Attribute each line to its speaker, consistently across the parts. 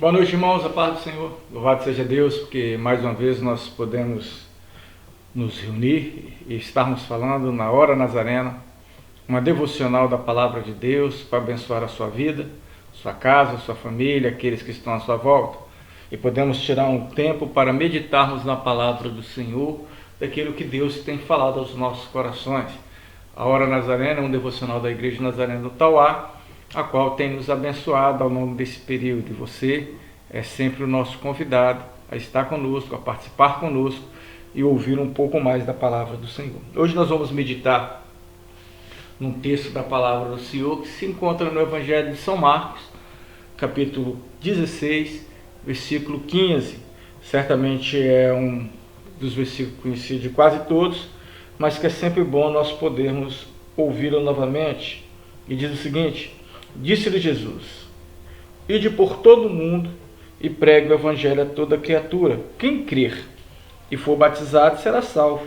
Speaker 1: Boa noite, irmãos, a paz do Senhor. Louvado seja Deus, porque mais uma vez nós podemos nos reunir e estarmos falando na Hora Nazarena, uma devocional da Palavra de Deus para abençoar a sua vida, sua casa, sua família, aqueles que estão à sua volta. E podemos tirar um tempo para meditarmos na Palavra do Senhor, daquilo que Deus tem falado aos nossos corações. A Hora Nazarena é um devocional da Igreja Nazarena do Tauá, a qual tem nos abençoado ao longo desse período. E você é sempre o nosso convidado a estar conosco, a participar conosco e ouvir um pouco mais da palavra do Senhor. Hoje nós vamos meditar num texto da palavra do Senhor que se encontra no Evangelho de São Marcos, capítulo 16, versículo 15. Certamente é um dos versículos conhecidos de quase todos, mas que é sempre bom nós podermos ouvi-lo novamente. E diz o seguinte: disse-lhe Jesus: ide por todo o mundo e pregue o evangelho a toda criatura. Quem crer e for batizado será salvo.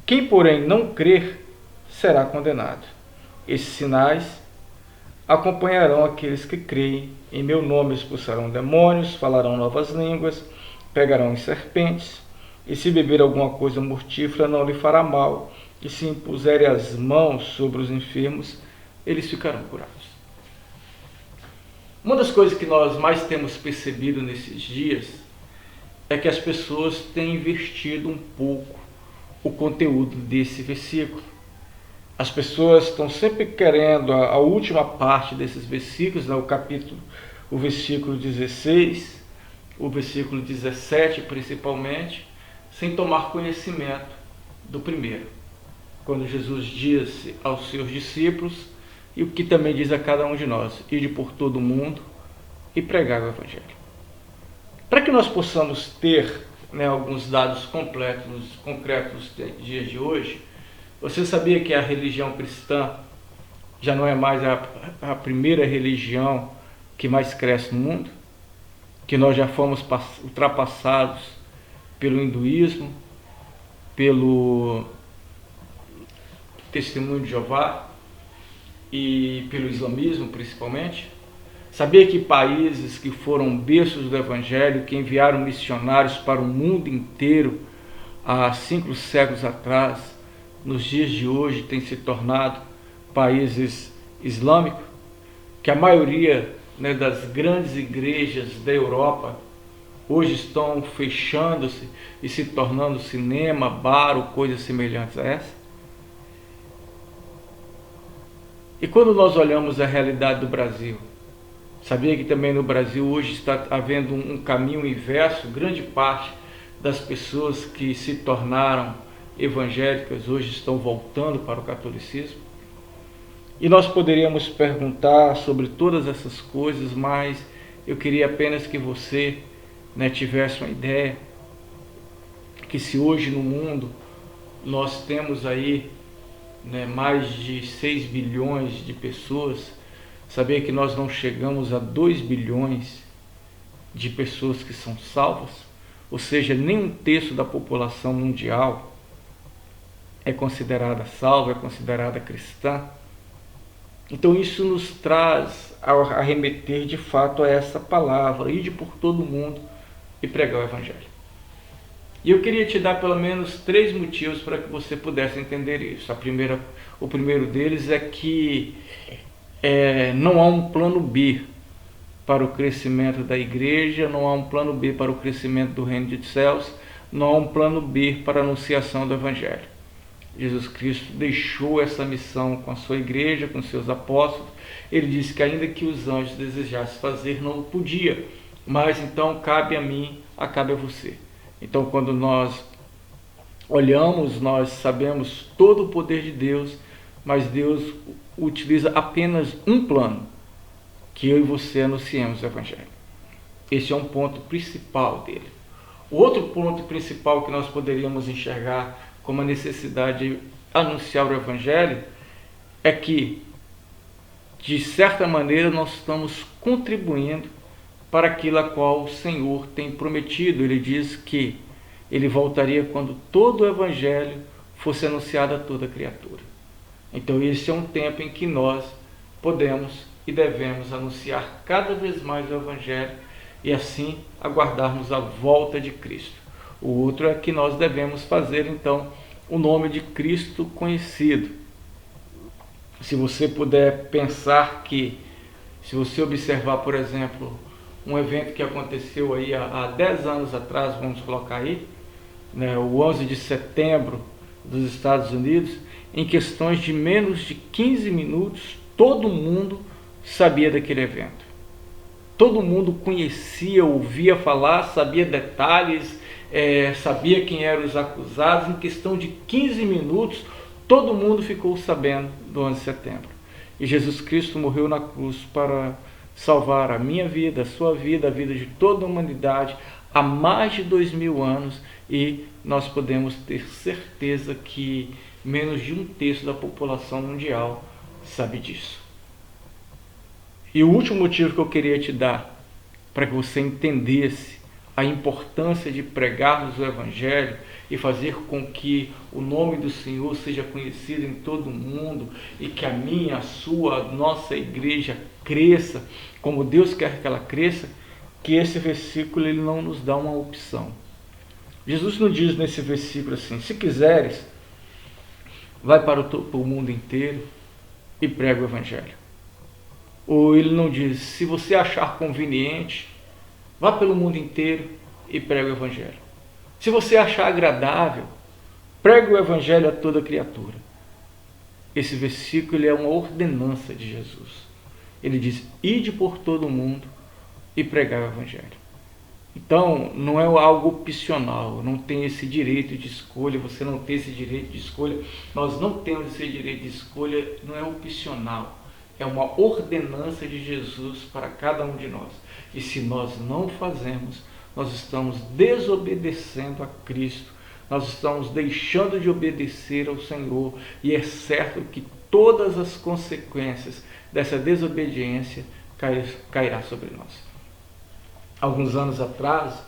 Speaker 1: Quem, porém, não crer será condenado. Esses sinais acompanharão aqueles que creem. Em meu nome expulsarão demônios, falarão novas línguas, pegarão em serpentes, e se beber alguma coisa mortífera não lhe fará mal, e se impuserem as mãos sobre os enfermos, eles ficarão curados. Uma das coisas que nós mais temos percebido nesses dias é que as pessoas têm invertido um pouco o conteúdo desse versículo. As pessoas estão sempre querendo a última parte desses versículos, o versículo 16, o versículo 17 principalmente, sem tomar conhecimento do primeiro. Quando Jesus disse aos seus discípulos, e o que também diz a cada um de nós: ide por todo o mundo e pregar o Evangelho. Para que nós possamos ter alguns dados concretos dos dias de hoje, você sabia que a religião cristã já não é mais a primeira religião que mais cresce no mundo? Que nós já fomos ultrapassados pelo hinduísmo, pelo Testemunho de Jeová e pelo islamismo principalmente? Sabia que países que foram berços do Evangelho, que enviaram missionários para o mundo inteiro há 5 séculos atrás, nos dias de hoje têm se tornado países islâmicos? Que a maioria das grandes igrejas da Europa hoje estão fechando-se e se tornando cinema, bar ou coisas semelhantes a essa? E quando nós olhamos a realidade do Brasil, sabia que também no Brasil hoje está havendo um caminho inverso? Grande parte das pessoas que se tornaram evangélicas hoje estão voltando para o catolicismo. E nós poderíamos perguntar sobre todas essas coisas, mas eu queria apenas que você tivesse uma ideia que se hoje no mundo nós temos aí mais de 6 bilhões de pessoas, sabia que nós não chegamos a 2 bilhões de pessoas que são salvas? Ou seja, nem 1/3 da população mundial é considerada salva, é considerada cristã. Então isso nos traz a remeter de fato a essa palavra: ide por todo mundo e pregar o Evangelho. E eu queria te dar pelo menos 3 motivos para que você pudesse entender isso. O primeiro deles é que não há um plano B para o crescimento da igreja, não há um plano B para o crescimento do reino dos céus, não há um plano B para a anunciação do Evangelho. Jesus Cristo deixou essa missão com a sua igreja, com seus apóstolos. Ele disse que ainda que os anjos desejassem fazer, não podia, mas então cabe a mim, cabe a você. Então quando nós olhamos, nós sabemos todo o poder de Deus, mas Deus utiliza apenas um plano: que eu e você anunciemos o Evangelho. Esse é um ponto principal dele. O outro ponto principal que nós poderíamos enxergar como a necessidade de anunciar o Evangelho é que, de certa maneira, nós estamos contribuindo para aquilo a qual o Senhor tem prometido. Ele diz que ele voltaria quando todo o Evangelho fosse anunciado a toda criatura. Então esse é um tempo em que nós podemos e devemos anunciar cada vez mais o Evangelho e assim aguardarmos a volta de Cristo. O outro é que nós devemos fazer então o nome de Cristo conhecido. Se você puder pensar que, se você observar, por exemplo, um evento que aconteceu aí há 10 anos atrás, vamos colocar aí, né, o 11 de setembro dos Estados Unidos, em questões de menos de 15 minutos, todo mundo sabia daquele evento. Todo mundo conhecia, ouvia falar, sabia detalhes, sabia quem eram os acusados. Em questão de 15 minutos, todo mundo ficou sabendo do 11 de setembro. E Jesus Cristo morreu na cruz para salvar a minha vida, a sua vida, a vida de toda a humanidade, há mais de 2000 anos, e nós podemos ter certeza que menos de 1/3 da população mundial sabe disso. E o último motivo que eu queria te dar, para que você entendesse a importância de pregarmos o Evangelho e fazer com que o nome do Senhor seja conhecido em todo o mundo e que a minha, a sua, a nossa igreja cresça como Deus quer que ela cresça, que esse versículo ele não nos dá uma opção. Jesus não diz nesse versículo assim: se quiseres, vai para o mundo inteiro e prega o Evangelho. Ou ele não diz: se você achar conveniente, vá pelo mundo inteiro e prega o Evangelho. Se você achar agradável, pregue o Evangelho a toda criatura. Esse versículo é uma ordenança de Jesus. Ele diz: ide por todo o mundo e pregar o Evangelho. Então, não é algo opcional, não tem esse direito de escolha, você não tem esse direito de escolha, nós não temos esse direito de escolha, não é opcional, é uma ordenança de Jesus para cada um de nós. E se nós não fazemos, nós estamos desobedecendo a Cristo, nós estamos deixando de obedecer ao Senhor, e é certo que todas as consequências dessa desobediência cairá sobre nós. Alguns anos atrás,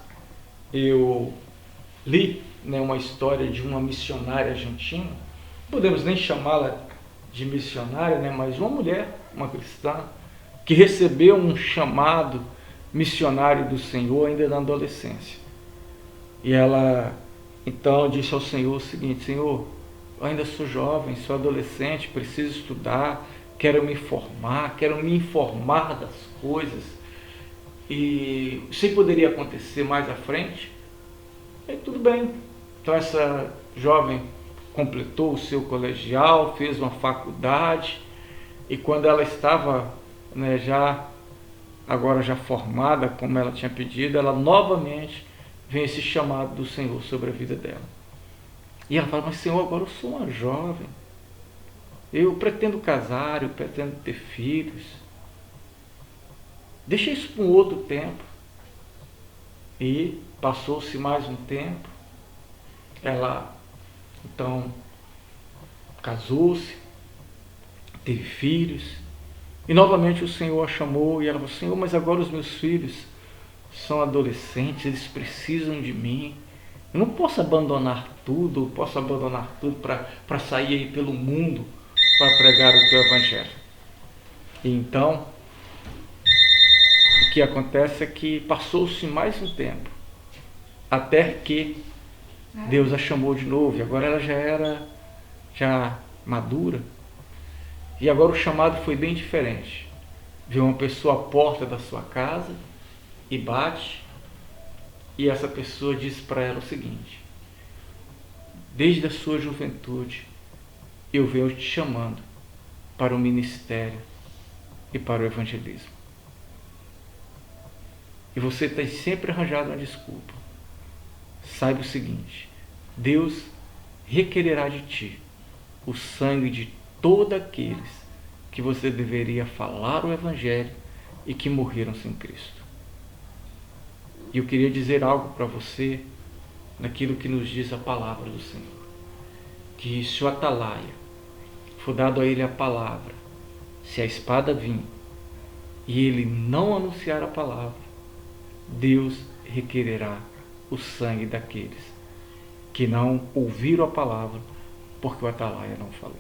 Speaker 1: eu li uma história de uma missionária argentina, podemos nem chamá-la de missionária, mas uma mulher, uma cristã, que recebeu um chamado missionário do Senhor ainda na adolescência. E ela então disse ao Senhor o seguinte: Senhor, eu ainda sou jovem, sou adolescente, preciso estudar, quero me formar, quero me informar das coisas. E isso poderia acontecer mais à frente? E tudo bem. Então essa jovem completou o seu colegial, fez uma faculdade, e quando ela estava agora já formada, como ela tinha pedido, ela novamente vem esse chamado do Senhor sobre a vida dela. E ela fala: mas Senhor, agora eu sou uma jovem, eu pretendo casar, eu pretendo ter filhos, deixa isso para um outro tempo. E passou-se mais um tempo, ela então casou-se, teve filhos, e novamente o Senhor a chamou, e ela falou: Senhor, mas agora os meus filhos são adolescentes, eles precisam de mim, eu não posso abandonar tudo, para sair aí pelo mundo para pregar o teu Evangelho. E então o que acontece é que passou-se mais um tempo, até que Deus a chamou de novo, e agora ela já era madura, e agora o chamado foi bem diferente. Vê uma pessoa à porta da sua casa e bate, e essa pessoa diz para ela o seguinte: desde a sua juventude eu venho te chamando para o ministério e para o evangelismo. E você tem sempre arranjado uma desculpa. Saiba o seguinte: Deus requererá de ti o sangue de todos aqueles que você deveria falar o Evangelho e que morreram sem Cristo. E eu queria dizer algo para você, naquilo que nos diz a palavra do Senhor: que se o atalaia for dado a ele a palavra, se a espada vir e ele não anunciar a palavra, Deus requererá o sangue daqueles que não ouviram a palavra, porque o atalaia não falou.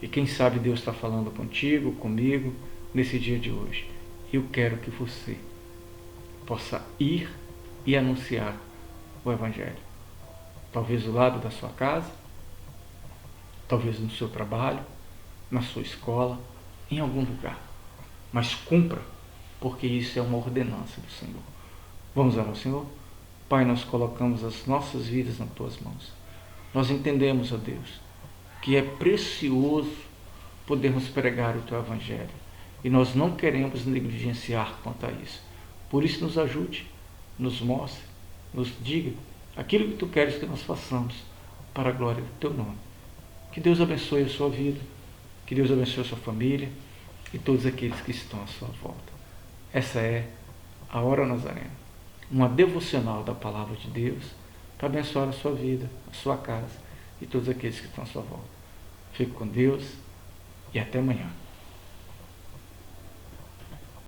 Speaker 1: E quem sabe Deus está falando contigo, comigo, nesse dia de hoje. Eu quero que você possa ir e anunciar o Evangelho. Talvez do lado da sua casa, talvez no seu trabalho, na sua escola, em algum lugar. Mas cumpra, porque isso é uma ordenança do Senhor. Vamos orar ao Senhor? Pai, nós colocamos as nossas vidas nas tuas mãos. Nós entendemos, ó Deus, que é precioso podermos pregar o teu Evangelho. E nós não queremos negligenciar quanto a isso. Por isso nos ajude, nos mostre, nos diga aquilo que tu queres que nós façamos para a glória do teu nome. Que Deus abençoe a sua vida, que Deus abençoe a sua família e todos aqueles que estão à sua volta. Essa é a Hora Nazarena, uma devocional da Palavra de Deus para abençoar a sua vida, a sua casa e todos aqueles que estão à sua volta. Fique com Deus e até amanhã.